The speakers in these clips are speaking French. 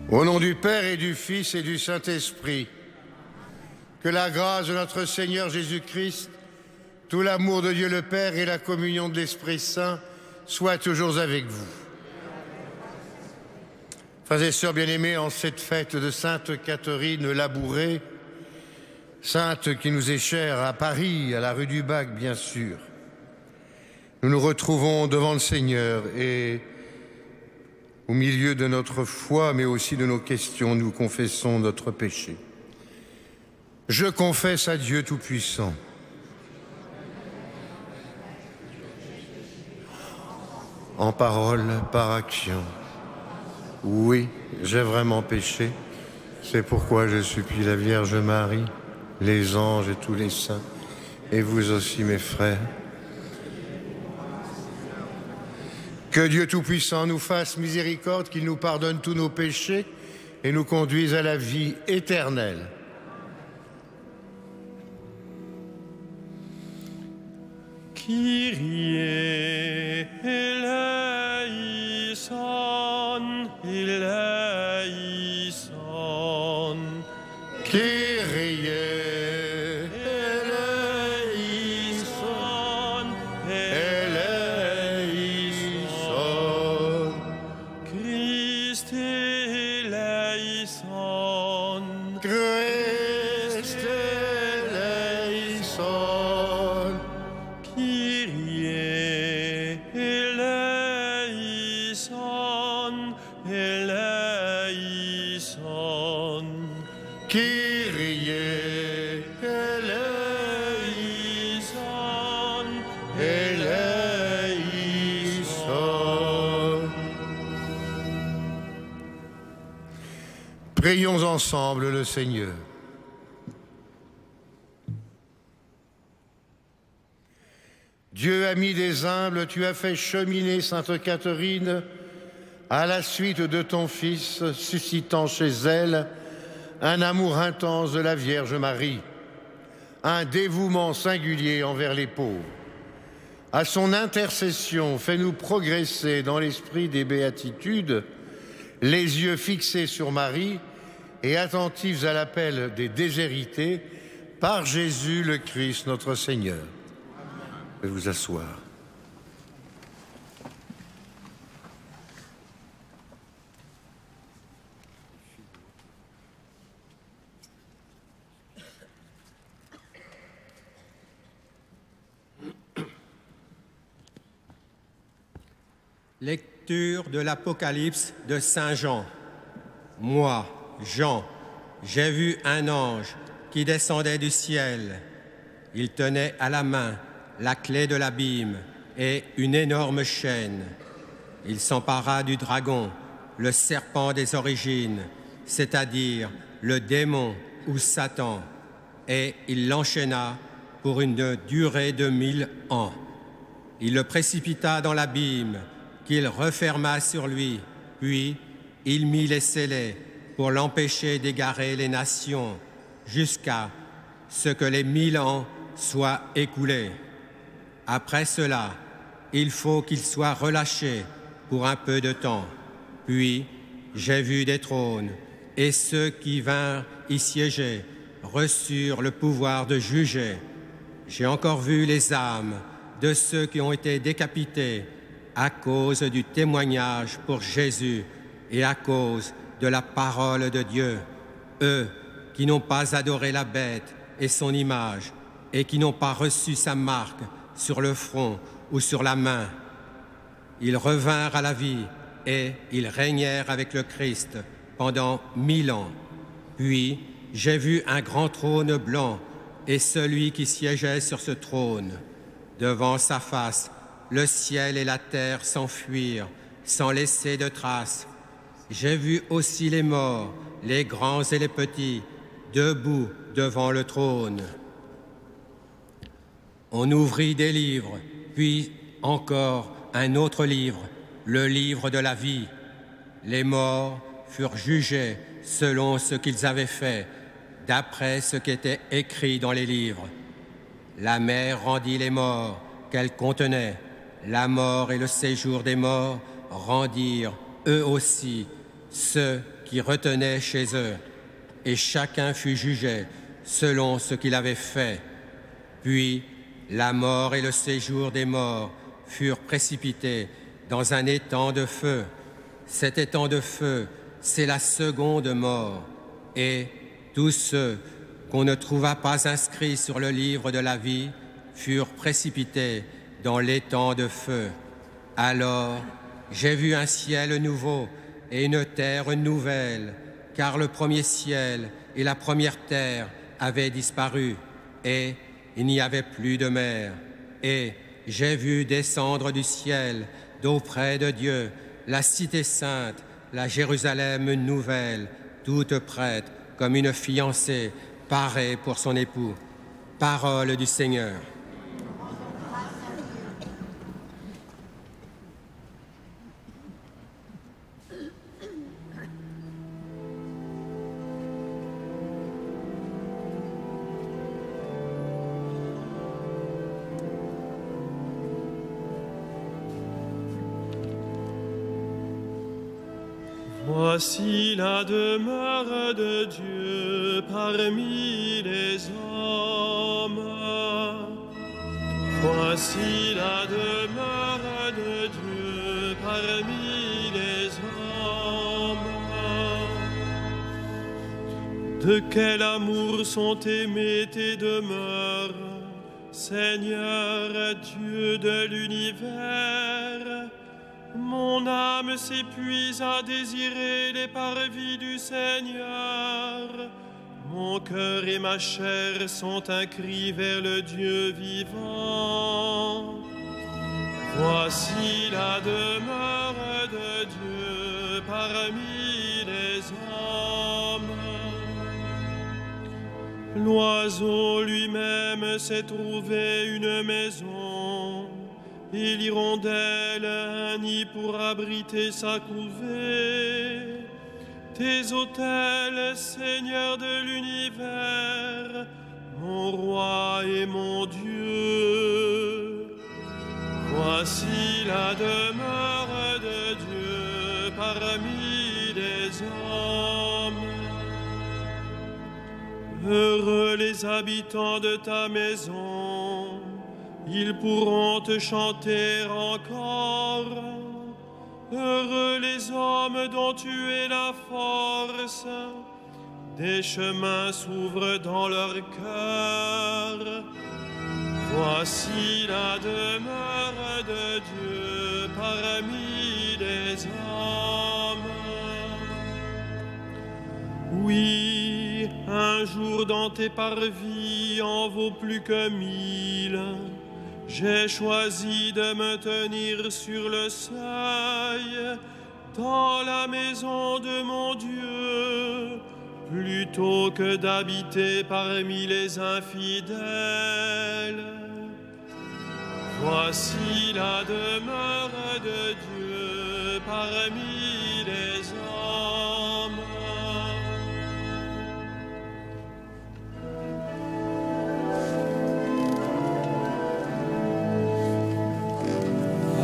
Au nom du Père et du Fils et du Saint-Esprit, que la grâce de notre Seigneur Jésus-Christ, tout l'amour de Dieu le Père et la communion de l'Esprit Saint soient toujours avec vous. Frères et sœurs bien-aimés, en cette fête de Sainte Catherine Labourée, sainte qui nous est chère à Paris, à la rue du Bac, bien sûr, nous nous retrouvons devant le Seigneur et au milieu de notre foi, mais aussi de nos questions, nous confessons notre péché. Je confesse à Dieu Tout-Puissant. En parole, par action. Oui, j'ai vraiment péché. C'est pourquoi je supplie la Vierge Marie, les anges et tous les saints, et vous aussi mes frères. Que Dieu Tout-Puissant nous fasse miséricorde, qu'il nous pardonne tous nos péchés et nous conduise à la vie éternelle. Kyrie eleison, eleison. Kyrie eleison, eleison. Christe eleison, Christe eleison. Kyrie eleison, eleison. Kyrie eleison, eleison. Prions ensemble le Seigneur. Dieu ami des humbles, tu as fait cheminer Sainte Catherine à la suite de ton Fils, suscitant chez elle un amour intense de la Vierge Marie, un dévouement singulier envers les pauvres. À son intercession, fais-nous progresser dans l'esprit des béatitudes, les yeux fixés sur Marie et attentifs à l'appel des déshérités, par Jésus le Christ notre Seigneur. Vous pouvez vous asseoir. Lecture de l'Apocalypse de Saint Jean. Moi, Jean, j'ai vu un ange qui descendait du ciel. Il tenait à la main la clé de l'abîme et une énorme chaîne. Il s'empara du dragon, le serpent des origines, c'est-à-dire le démon ou Satan, et il l'enchaîna pour une durée de 1000 ans. Il le précipita dans l'abîme, qu'il referma sur lui, puis il mit les scellés pour l'empêcher d'égarer les nations, jusqu'à ce que les 1000 ans soient écoulés. Après cela, il faut qu'il soit relâché pour un peu de temps. Puis, j'ai vu des trônes, et ceux qui vinrent y siéger reçurent le pouvoir de juger. J'ai encore vu les âmes de ceux qui ont été décapités à cause du témoignage pour Jésus et à cause de la parole de Dieu, eux qui n'ont pas adoré la bête et son image, et qui n'ont pas reçu sa marque sur le front ou sur la main. Ils revinrent à la vie et ils régnèrent avec le Christ pendant 1000 ans. Puis j'ai vu un grand trône blanc et celui qui siégeait sur ce trône. Devant sa face, le ciel et la terre s'enfuirent sans laisser de traces. J'ai vu aussi les morts, les grands et les petits, debout devant le trône. On ouvrit des livres, puis encore un autre livre, le livre de la vie. Les morts furent jugés selon ce qu'ils avaient fait, d'après ce qui était écrit dans les livres. La mer rendit les morts qu'elle contenait. La mort et le séjour des morts rendirent eux aussi ceux qui retenaient chez eux, et chacun fut jugé selon ce qu'il avait fait. Puis la mort et le séjour des morts furent précipités dans un étang de feu. Cet étang de feu, c'est la seconde mort. Et tous ceux qu'on ne trouva pas inscrits sur le livre de la vie furent précipités dans l'étang de feu. Alors j'ai vu un ciel nouveau et une terre nouvelle, car le premier ciel et la première terre avaient disparu, et il n'y avait plus de mer. Et j'ai vu descendre du ciel, d'auprès de Dieu, la cité sainte, la Jérusalem nouvelle, toute prête comme une fiancée parée pour son époux. Parole du Seigneur. Voici la demeure de Dieu parmi les hommes. Voici la demeure de Dieu parmi les hommes. De quel amour sont aimées tes demeures, Seigneur Dieu de l'univers. Mon âme s'épuise à désirer les parvis du Seigneur. Mon cœur et ma chair sont un cri vers le Dieu vivant. Voici la demeure de Dieu parmi les hommes. L'oiseau lui-même s'est trouvé une maison, et l'hirondelle un nid pour abriter sa couvée. Tes autels, Seigneur de l'univers, mon roi et mon Dieu. Voici la demeure de Dieu parmi les hommes. Heureux les habitants de ta maison, ils pourront te chanter encore. Heureux les hommes dont tu es la force, des chemins s'ouvrent dans leur cœur. Voici la demeure de Dieu parmi les hommes. Oui, un jour dans tes parvis en vaut plus que 1000. J'ai choisi de me tenir sur le seuil, dans la maison de mon Dieu, plutôt que d'habiter parmi les infidèles. Voici la demeure de Dieu parmi les hommes.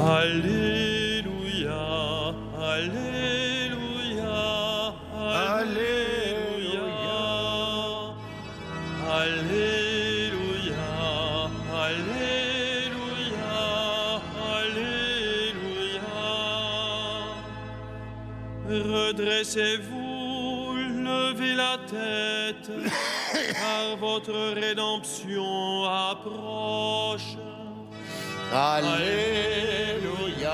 Alléluia, Alléluia, Alléluia, Alléluia, Alléluia, Alléluia. Redressez-vous, levez la tête, car votre rédemption approche. Alléluia.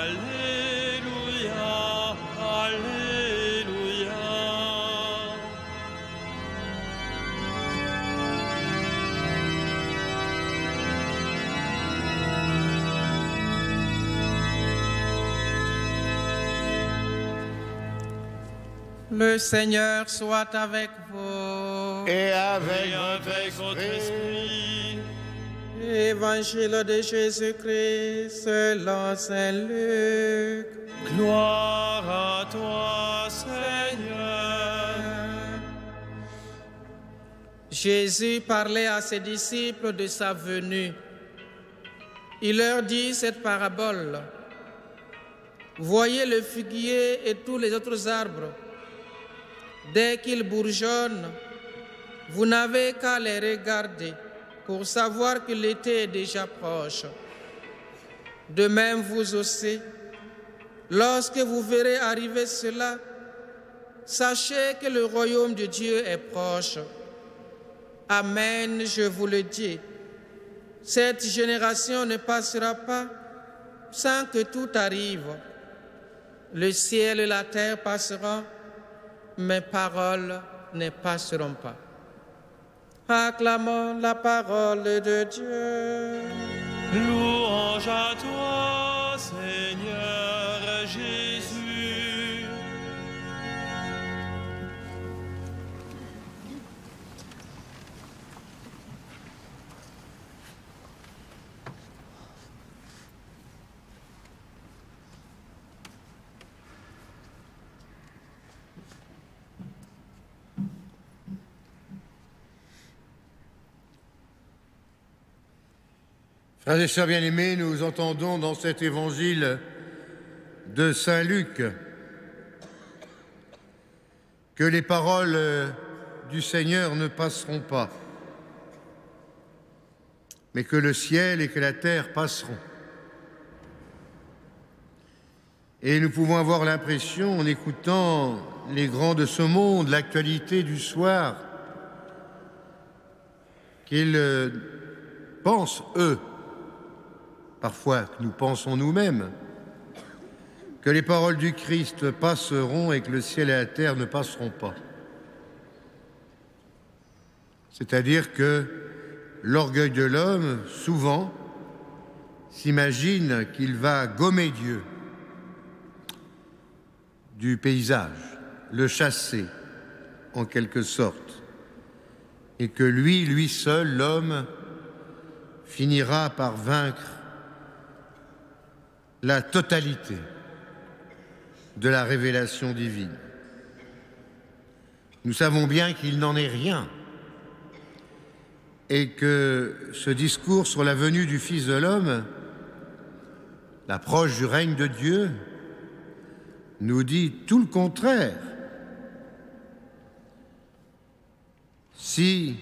Alléluia, Alléluia. Le Seigneur soit avec vous. Et avec votre esprit. Évangile de Jésus-Christ selon saint Luc. Gloire à toi, Seigneur. Jésus parlait à ses disciples de sa venue. Il leur dit cette parabole. Voyez le figuier et tous les autres arbres. Dès qu'ils bourgeonnent, vous n'avez qu'à les regarder pour savoir que l'été est déjà proche. De même, vous aussi, lorsque vous verrez arriver cela, sachez que le royaume de Dieu est proche. Amen, je vous le dis. Cette génération ne passera pas sans que tout arrive. Le ciel et la terre passeront, mes paroles ne passeront pas. Acclamons la parole de Dieu. Louange à toi, Seigneur Jésus. Frères et sœurs bien-aimés, nous entendons dans cet évangile de saint Luc que les paroles du Seigneur ne passeront pas, mais que le ciel et que la terre passeront. Et nous pouvons avoir l'impression, en écoutant les grands de ce monde, l'actualité du soir, qu'ils pensent, eux, parfois que nous pensons nous-mêmes, que les paroles du Christ passeront et que le ciel et la terre ne passeront pas. C'est-à-dire que l'orgueil de l'homme, souvent, s'imagine qu'il va gommer Dieu du paysage, le chasser, en quelque sorte, et que lui seul, l'homme, finira par vaincre la totalité de la révélation divine. Nous savons bien qu'il n'en est rien et que ce discours sur la venue du Fils de l'homme, l'approche du règne de Dieu, nous dit tout le contraire. Si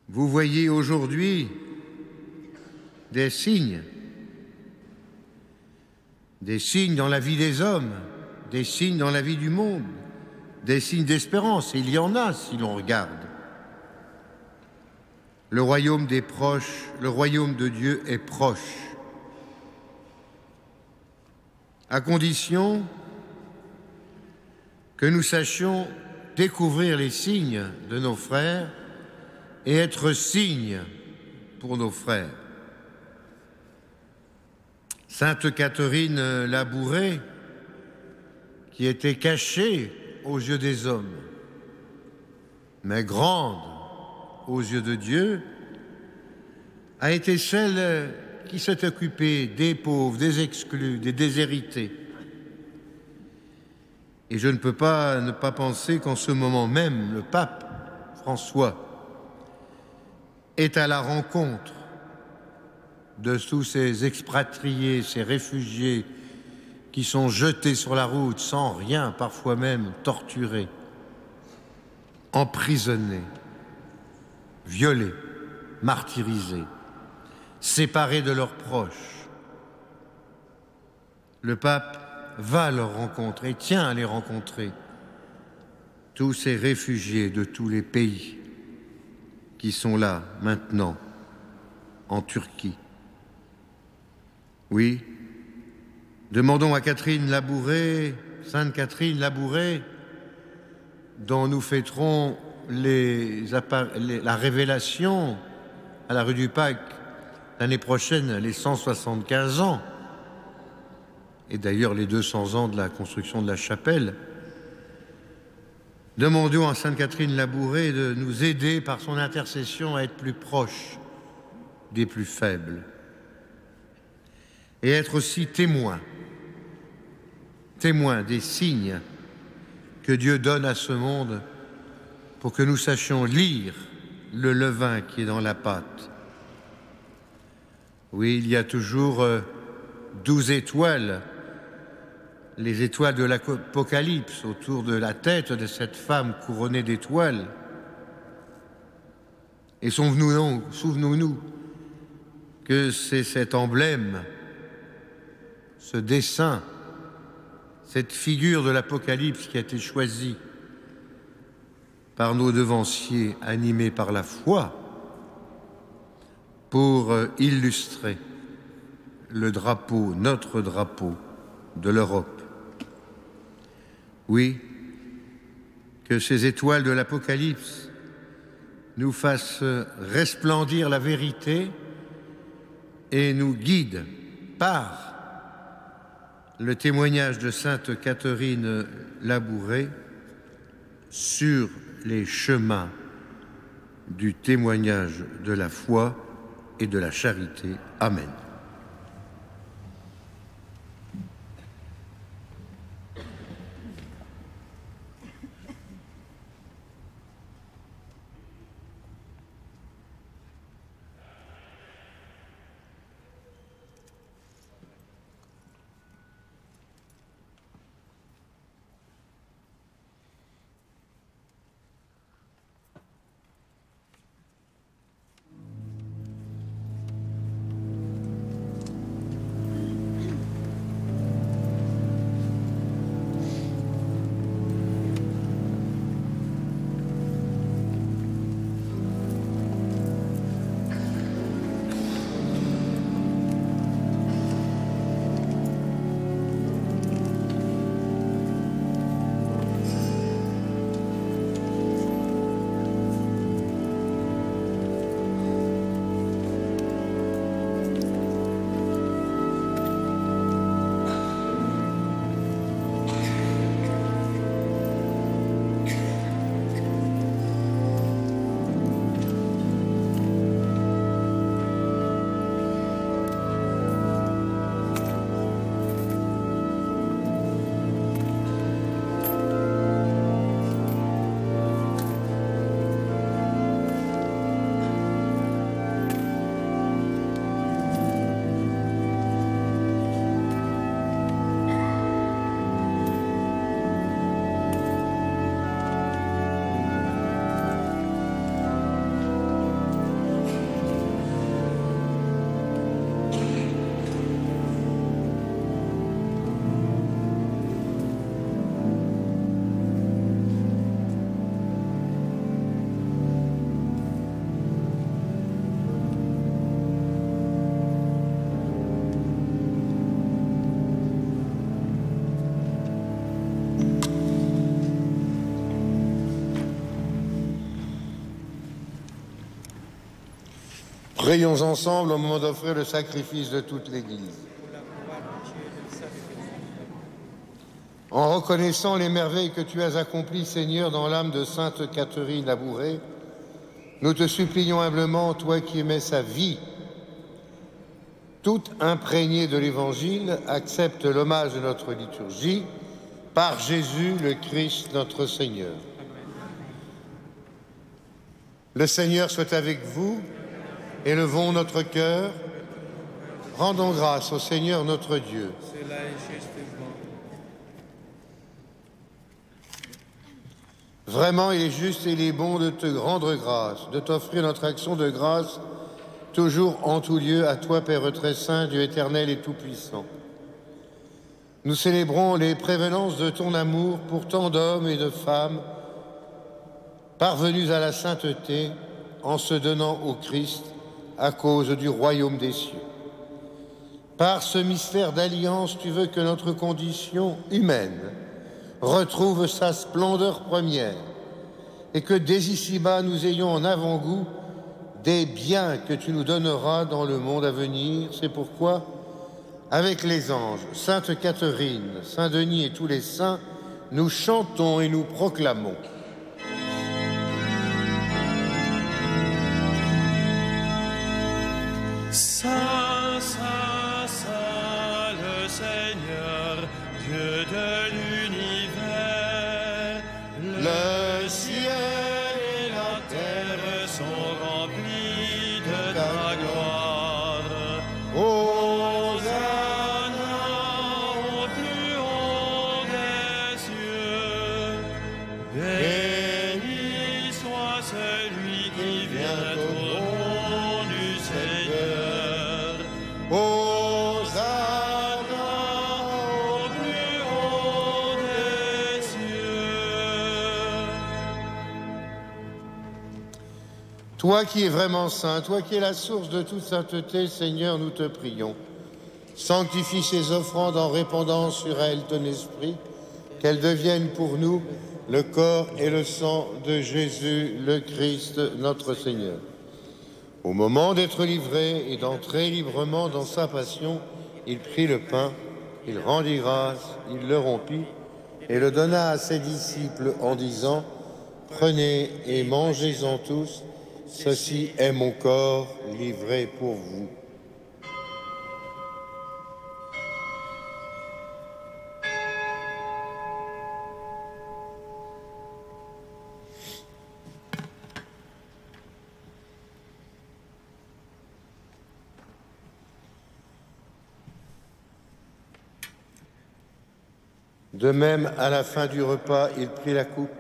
vous voyez aujourd'hui des signes dans la vie des hommes, des signes dans la vie du monde, des signes d'espérance, et il y en a si l'on regarde. Le royaume des proches, le royaume de Dieu est proche, à condition que nous sachions découvrir les signes de nos frères et être signes pour nos frères. Sainte Catherine Labouré, qui était cachée aux yeux des hommes, mais grande aux yeux de Dieu, a été celle qui s'est occupée des pauvres, des exclus, des déshérités. Et je ne peux pas ne pas penser qu'en ce moment même, le pape François est à la rencontre de tous ces expatriés, ces réfugiés qui sont jetés sur la route sans rien, parfois même torturés, emprisonnés, violés, martyrisés, séparés de leurs proches. Le pape va à leur rencontre et tient à les rencontrer, tous ces réfugiés de tous les pays qui sont là maintenant, en Turquie. Oui, demandons à Catherine Labouré, Sainte Catherine Labouré, dont nous fêterons la révélation à la rue du Pac l'année prochaine, les 175 ans, et d'ailleurs les 200 ans de la construction de la chapelle. Demandons à Sainte Catherine Labouré de nous aider par son intercession à être plus proches des plus faibles et être aussi témoins des signes que Dieu donne à ce monde pour que nous sachions lire le levain qui est dans la pâte. Oui, il y a toujours 12 étoiles les étoiles de l'Apocalypse autour de la tête de cette femme couronnée d'étoiles. Et souvenons-nous que c'est cet emblème, ce dessin, cette figure de l'Apocalypse qui a été choisie par nos devanciers animés par la foi pour illustrer le drapeau, notre drapeau de l'Europe. Oui, que ces étoiles de l'Apocalypse nous fassent resplendir la vérité et nous guident par le témoignage de sainte Catherine Labouré sur les chemins du témoignage de la foi et de la charité. Amen. Prions ensemble au moment d'offrir le sacrifice de toute l'Église. En reconnaissant les merveilles que tu as accomplies, Seigneur, dans l'âme de sainte Catherine Labouré, nous te supplions humblement, toi qui aimais sa vie, toute imprégnée de l'Évangile, accepte l'hommage de notre liturgie par Jésus le Christ notre Seigneur. Le Seigneur soit avec vous. Élevons notre cœur, rendons grâce au Seigneur notre Dieu. Vraiment, il est juste et il est bon de te rendre grâce, de t'offrir notre action de grâce, toujours en tout lieu, à toi, Père très saint, Dieu éternel et tout-puissant. Nous célébrons les prévenances de ton amour pour tant d'hommes et de femmes parvenus à la sainteté en se donnant au Christ à cause du royaume des cieux. Par ce mystère d'alliance, tu veux que notre condition humaine retrouve sa splendeur première et que dès ici-bas nous ayons en avant-goût des biens que tu nous donneras dans le monde à venir. C'est pourquoi, avec les anges, Sainte Catherine, Saint Denis et tous les saints, nous chantons et nous proclamons. Saint, Saint, Saint, le Seigneur, Dieu de l'univers, le ciel et la terre sont remplis de ta gloire. Hosanna au plus haut Toi qui es vraiment saint, toi qui es la source de toute sainteté, Seigneur, nous te prions. Sanctifie ces offrandes en répandant sur elles ton esprit, qu'elles deviennent pour nous le corps et le sang de Jésus, le Christ, notre Seigneur. Au moment d'être livré et d'entrer librement dans sa passion, il prit le pain, il rendit grâce, il le rompit et le donna à ses disciples en disant « Prenez et mangez-en tous, ceci est mon corps livré pour vous. » De même, à la fin du repas, il prit la coupe.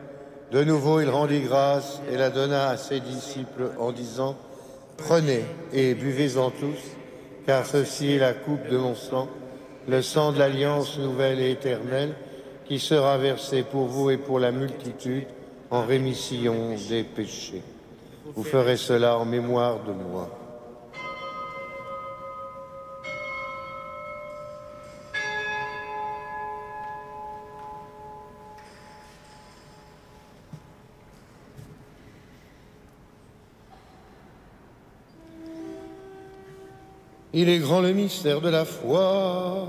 De nouveau, il rendit grâce et la donna à ses disciples en disant « Prenez et buvez-en tous, car ceci est la coupe de mon sang, le sang de l'alliance nouvelle et éternelle, qui sera versé pour vous et pour la multitude en rémission des péchés. Vous ferez cela en mémoire de moi. » Il est grand le mystère de la foi.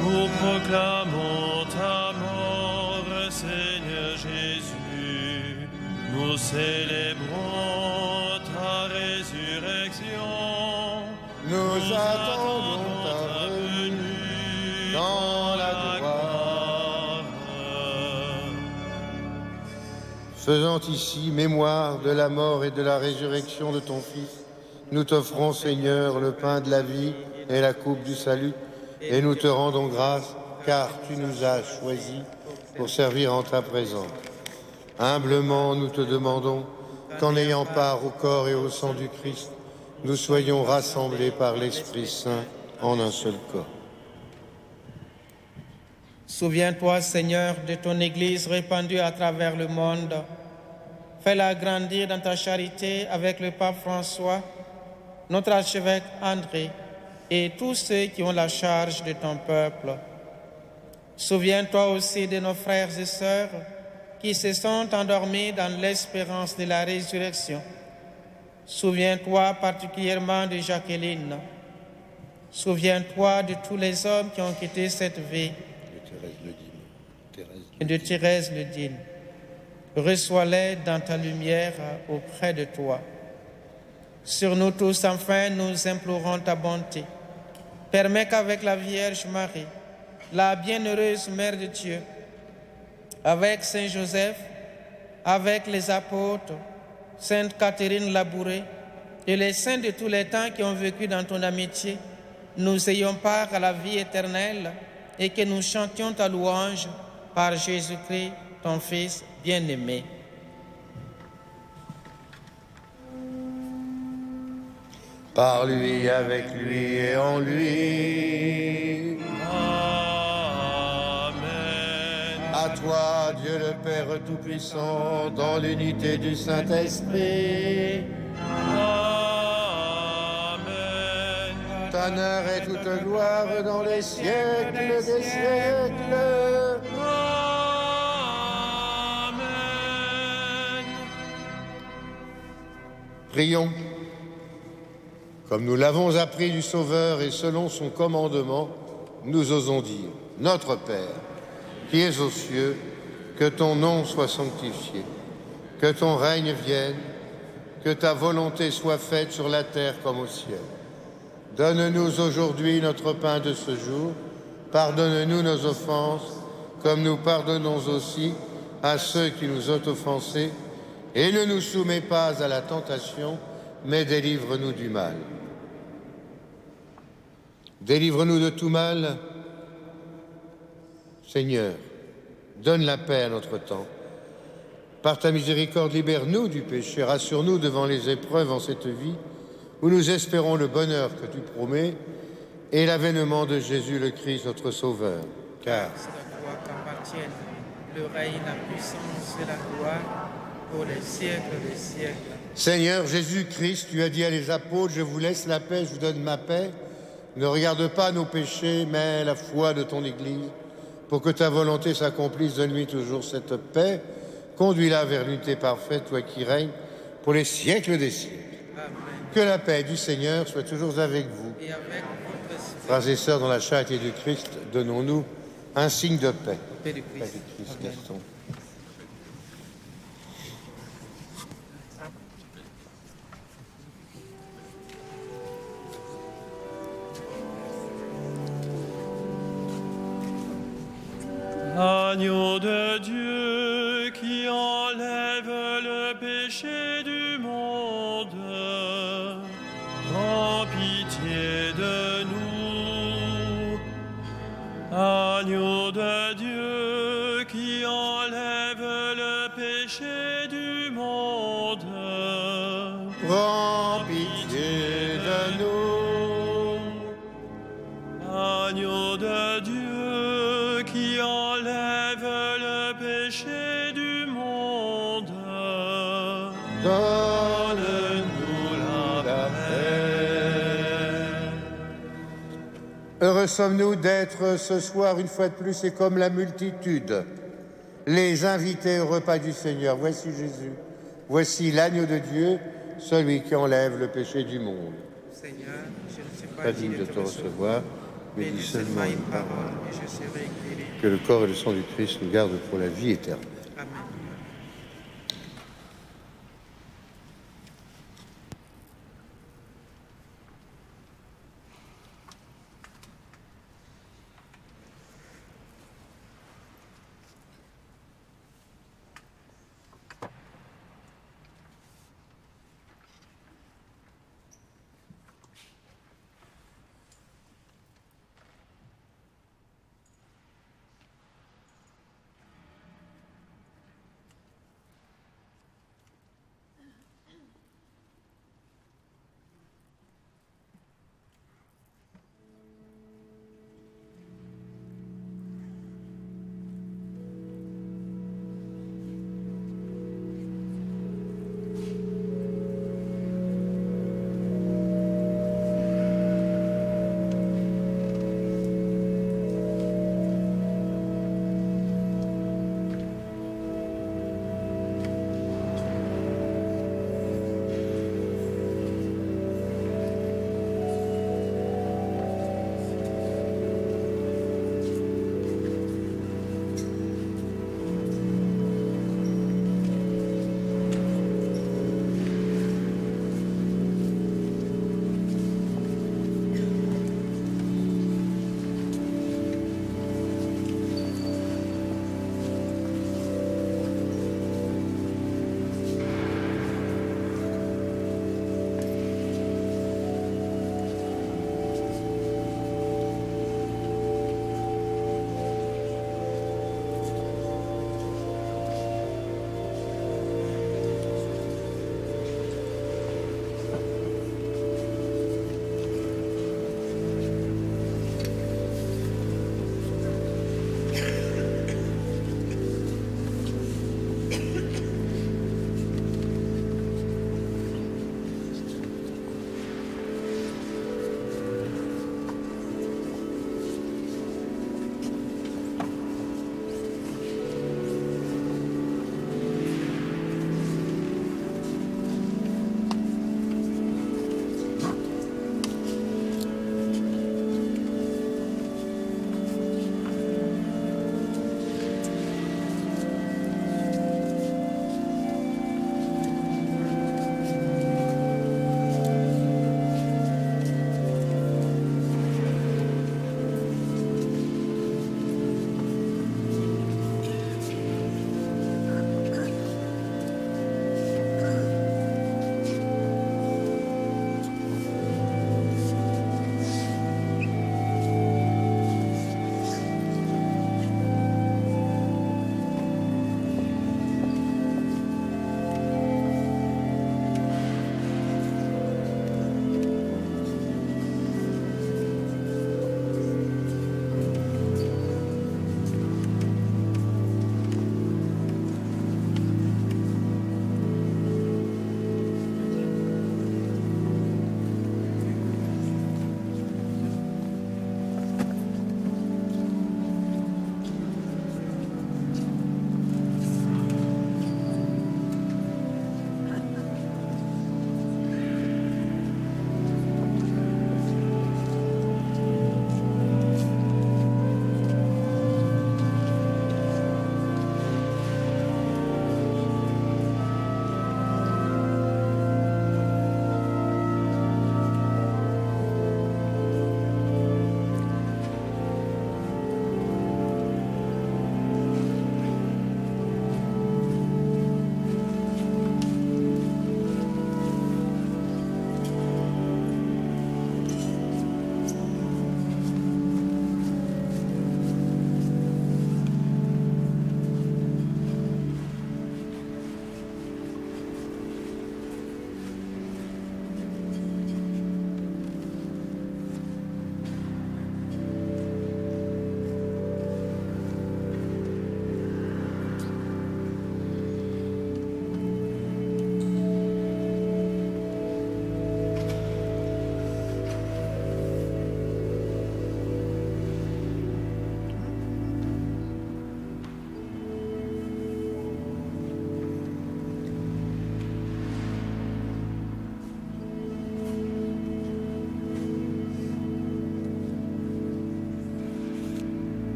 Nous proclamons ta mort, Seigneur Jésus. Nous célébrons ta résurrection. Nous attendons ta venue dans la gloire. Faisant ici mémoire de la mort et de la résurrection de ton Fils, nous t'offrons, Seigneur, le pain de la vie et la coupe du salut, et nous te rendons grâce, car tu nous as choisis pour servir en ta présence. Humblement, nous te demandons qu'en ayant part au corps et au sang du Christ, nous soyons rassemblés par l'Esprit Saint en un seul corps. Souviens-toi, Seigneur, de ton Église répandue à travers le monde. Fais-la grandir dans ta charité avec le pape François, notre archevêque André et tous ceux qui ont la charge de ton peuple. Souviens-toi aussi de nos frères et sœurs qui se sont endormis dans l'espérance de la résurrection. Souviens-toi particulièrement de Jacqueline. Souviens-toi de tous les hommes qui ont quitté cette vie et de Thérèse le Digne. Reçois-les dans ta lumière auprès de toi. Sur nous tous, enfin, nous implorons ta bonté. Permets qu'avec la Vierge Marie, la bienheureuse Mère de Dieu, avec Saint Joseph, avec les apôtres, Sainte Catherine Labouré et les saints de tous les temps qui ont vécu dans ton amitié, nous ayons part à la vie éternelle et que nous chantions ta louange par Jésus-Christ, ton Fils bien-aimé. Par lui, avec lui et en lui. Amen. À toi, Dieu le Père Tout-Puissant, dans l'unité du Saint-Esprit. Amen. Honneur et toute gloire dans les siècles des siècles. Amen. Prions. Comme nous l'avons appris du Sauveur et selon son commandement, nous osons dire, Notre Père, qui es aux cieux, que ton nom soit sanctifié, que ton règne vienne, que ta volonté soit faite sur la terre comme au ciel. Donne-nous aujourd'hui notre pain de ce jour, pardonne-nous nos offenses, comme nous pardonnons aussi à ceux qui nous ont offensés, et ne nous soumets pas à la tentation, mais délivre-nous du mal. Délivre-nous de tout mal, Seigneur, donne la paix à notre temps. Par ta miséricorde, libère-nous du péché, rassure-nous devant les épreuves en cette vie, où nous espérons le bonheur que tu promets et l'avènement de Jésus le Christ, notre Sauveur. Car c'est à toi qu'appartiennent le règne, la puissance et la gloire pour les siècles des siècles. Seigneur Jésus-Christ, tu as dit à les apôtres, je vous laisse la paix, je vous donne ma paix. Ne regarde pas nos péchés, mais la foi de ton Église. Pour que ta volonté s'accomplisse, donne-lui toujours cette paix. Conduis-la vers l'unité parfaite, toi qui règnes pour les siècles des siècles. Amen. Que la paix du Seigneur soit toujours avec vous. Et avec votre esprit. Frères et sœurs, dans la charité du Christ, donnons-nous un signe de paix. Paix du Paix Christ. du Christ, Amen. Gaston. Agneau de Dieu qui enlève le péché du monde, prends pitié de nous. Agneau de Dieu qui enlève le péché du monde, Prends pitié de nous. Agneau de Dieu qui enlève le péché du monde, donne-nous la paix. Heureux sommes-nous d'être ce soir, une fois de plus, et comme la multitude, les invités au repas du Seigneur. Voici Jésus, voici l'agneau de Dieu, celui qui enlève le péché du monde. Seigneur, je ne suis Pas pas digne de te recevoir, mais dis seulement une parole, et je serai guéri. que le corps et le sang du Christ nous gardent pour la vie éternelle. Amen.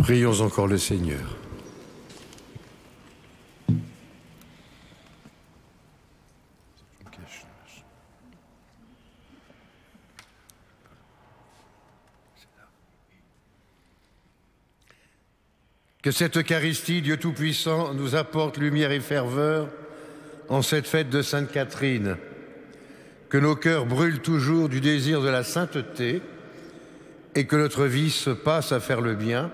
Prions encore le Seigneur. Que cette Eucharistie, Dieu Tout-Puissant, nous apporte lumière et ferveur en cette fête de Sainte Catherine. Que nos cœurs brûlent toujours du désir de la sainteté et que notre vie se passe à faire le bien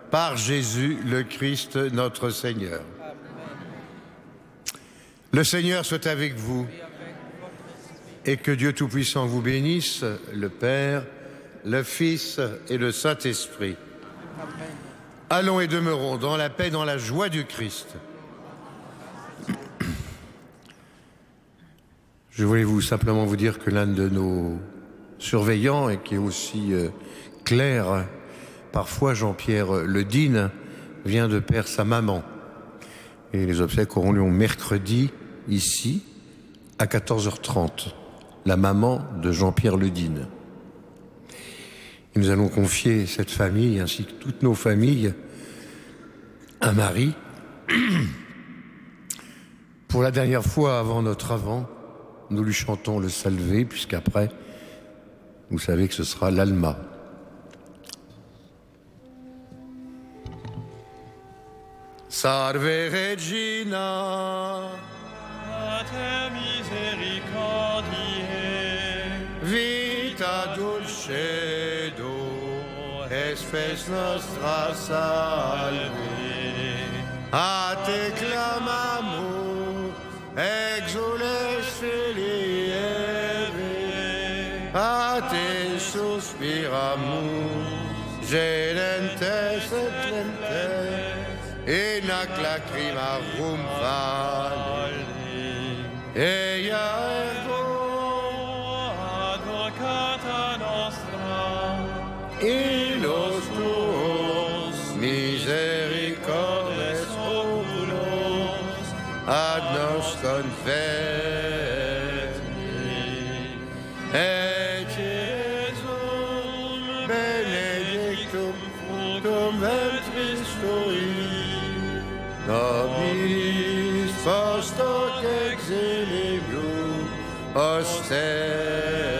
par Jésus le Christ notre Seigneur. Le Seigneur soit avec vous et que Dieu Tout-Puissant vous bénisse, le Père, le Fils et le Saint-Esprit. Allons et demeurons dans la paix, dans la joie du Christ. Je voulais simplement vous dire que l'un de nos surveillants, et qui est aussi clerc, parfois Jean-Pierre Ledine, vient de perdre sa maman. Et les obsèques auront lieu mercredi, ici, à 14h30. La maman de Jean-Pierre Ledine. Et nous allons confier cette famille, ainsi que toutes nos familles, à Marie, pour la dernière fois avant notre avant, nous lui chantons le Salvé, puisqu'après, vous savez que ce sera l'Alma. Salve Regina, Pater misericordiae, vita dulcedo, espes nostra salve. A te clamamus, exules filii Evae, a te suspiramus, gedentes et clementes, in ac lacrimarum vale. Eia ergo advocata nostra, illos tuos misericordes oculos ad nos converti. Et Jesum benedictum fructum ventris tui, nobis post hoc exilium oster.